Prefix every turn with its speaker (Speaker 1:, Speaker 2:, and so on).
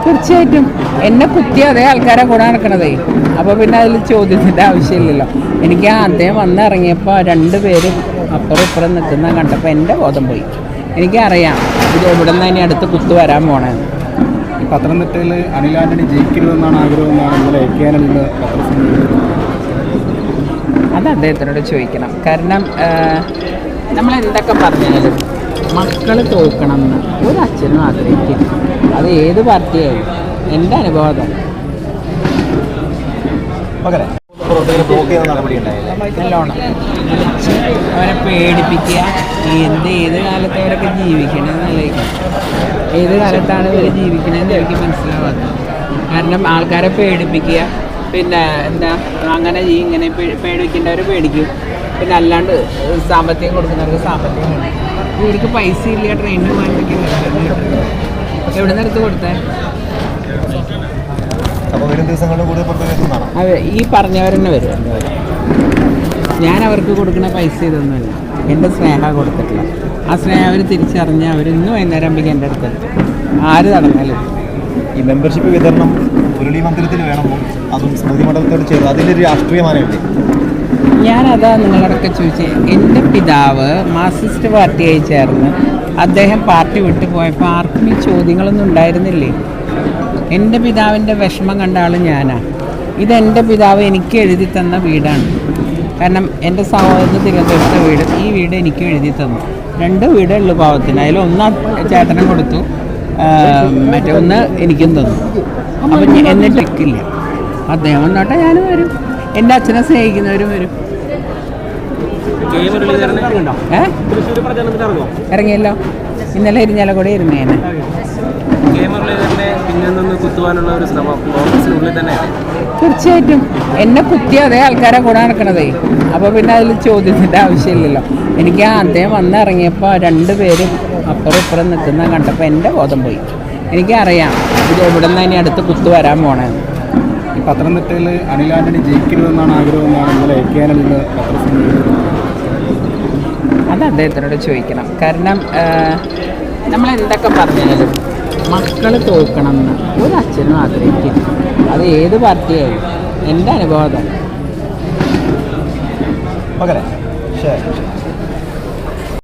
Speaker 1: തീർച്ചയായിട്ടും എന്നെ കുത്തിയ അതേ ആൾക്കാരെ കൂടെ നടക്കണതേ. അപ്പോൾ പിന്നെ അതിൽ ചോദ്യത്തിൻ്റെ ആവശ്യമില്ലല്ലോ. എനിക്ക് അദ്ദേഹം വന്നിറങ്ങിയപ്പോൾ രണ്ടുപേരും അപ്പുറം ഇപ്പുറം നിൽക്കുന്ന കണ്ടപ്പോൾ എൻ്റെ ബോധം പോയി. എനിക്കറിയാം ഇത് എവിടെ നിന്ന് ഇനി അടുത്ത് കുത്തു വരാൻ പോണേന്ന്.
Speaker 2: പത്തനംതിട്ടയിൽ അനിൽ ആന്റണി ജയിക്കരുതെന്നാണ് ആഗ്രഹമെന്നാണ് ഇന്നലെ
Speaker 1: അത് അദ്ദേഹത്തിനോട് ചോദിക്കണം. കാരണം നമ്മളെന്തൊക്കെ പറഞ്ഞാലും മക്കൾ തോൽക്കണമെന്ന് ഒരു അച്ഛനും ആഗ്രഹിക്കും. അത് ഏത് പാർട്ടിയായാലും. എൻ്റെ അനുഭവം നല്ലോണം അവരെ പേടിപ്പിക്കുക. ഏത് കാലത്ത് അവരൊക്കെ ജീവിക്കണമെന്നല്ലേക്കും, ഏത് കാലത്താണ് ഇവർ ജീവിക്കണമെന്ന് എനിക്ക് മനസ്സിലാവാത്തത്. കാരണം ആൾക്കാരെ പേടിപ്പിക്കുക, പിന്നെ എന്താ അങ്ങനെ ഇങ്ങനെ പേടിപ്പിക്കേണ്ടവർ പേടിക്കും, പിന്നെ അല്ലാണ്ട് സാമ്പത്തികം കൊടുക്കുന്നവർക്ക് സാമ്പത്തികം കൊടുക്കും. ഇവർക്ക് പൈസ ഇല്ല, ട്രെയിനിന് പോകാനൊക്കെ എവിടെ നിന്ന് എടുത്ത് കൊടുത്തേ? അതെ, ഈ പറഞ്ഞവരെന്നെ വരും. ഞാൻ അവർക്ക് കൊടുക്കുന്ന പൈസ ഇതൊന്നുമില്ല, എൻ്റെ സ്നേഹം കൊടുത്തിട്ടില്ല. ആ സ്നേഹം അവർ തിരിച്ചറിഞ്ഞ് അവരിന്ന് വൈകുന്നേരം ആകുമ്പോൾ എൻ്റെ അടുത്തെത്തും. ആര് തടഞ്ഞാലും.
Speaker 2: ഈ മെമ്പർഷിപ്പ് വിതരണം മുരളി മന്ദിരത്തിൽ വേണമോ അതും സ്മൃതി മണ്ഡലത്തോട് ചേർന്ന് അതിൻ്റെ ഒരു രാഷ്ട്രീയമാനമില്ലേ?
Speaker 1: ഞാനതാ നിങ്ങളോടൊക്കെ ചോദിച്ചത്. എൻ്റെ പിതാവ് മാർക്സിസ്റ്റ് പാർട്ടിയായി ചേർന്ന് അദ്ദേഹം പാർട്ടി വിട്ടു പോയപ്പോൾ ആർക്കും ഈ ചോദ്യങ്ങളൊന്നും ഉണ്ടായിരുന്നില്ലേ? എൻ്റെ പിതാവിൻ്റെ വിഷമം കണ്ട ആൾ ഞാനാണ്. ഇതെൻ്റെ പിതാവ് എനിക്ക് എഴുതി തന്ന വീടാണ്. കാരണം എൻ്റെ സഹോദരന് തിരുവനന്തപുരത്തെ വീട്, ഈ വീട് എനിക്ക് എഴുതി തന്നു. 2 വീടേ ഉള്ളൂ പാവത്തിന്. അതിലൊന്ന് ചേട്ടനും കൊടുത്തു, മറ്റേ ഒന്ന് എനിക്കും തന്നു. അപ്പം എന്നിട്ട് വെക്കില്ല. അദ്ദേഹം വന്നോട്ടെ, ഞാനും വരും. എൻ്റെ അച്ഛനെ സ്നേഹിക്കുന്നവരും വരും. ഇറങ്ങിയല്ലോ, ഇന്നലെ ഇരിഞ്ഞാലക്കുട ഇരുന്നേനെ. തീർച്ചയായിട്ടും എന്നെ കുത്തിയ അതേ ആൾക്കാരെ കൂടെ നടക്കണതേ. അപ്പോൾ പിന്നെ അതിൽ ചോദ്യത്തിൻ്റെ ആവശ്യമില്ലല്ലോ. എനിക്ക് അദ്ദേഹം വന്നിറങ്ങിയപ്പോൾ രണ്ടുപേരും അപ്പുറം ഇപ്പുറം നിൽക്കുന്ന കണ്ടപ്പോൾ എൻ്റെ ബോധം പോയി. എനിക്കറിയാം ഇത് എവിടെ നിന്ന് ഇനി അടുത്ത് കുത്തു വരാൻ പോണേന്ന്.
Speaker 2: പത്തനംതിട്ടയിൽ അനിൽ ആന്റണി ജയിക്കരുതെന്നാണ് ആഗ്രഹമെന്നാണ് ഇന്നലെ
Speaker 1: അത് അദ്ദേഹത്തിനോട് ചോദിക്കണം. കാരണം നമ്മളെന്തൊക്കെ പറഞ്ഞാലും മക്കൾ തോൽക്കണമെന്ന് ഒരു അച്ഛനും ആഗ്രഹിക്കും. അത് ഏത് പാർട്ടിയായാലും. എൻ്റെ അനുഭവം
Speaker 2: ശരി.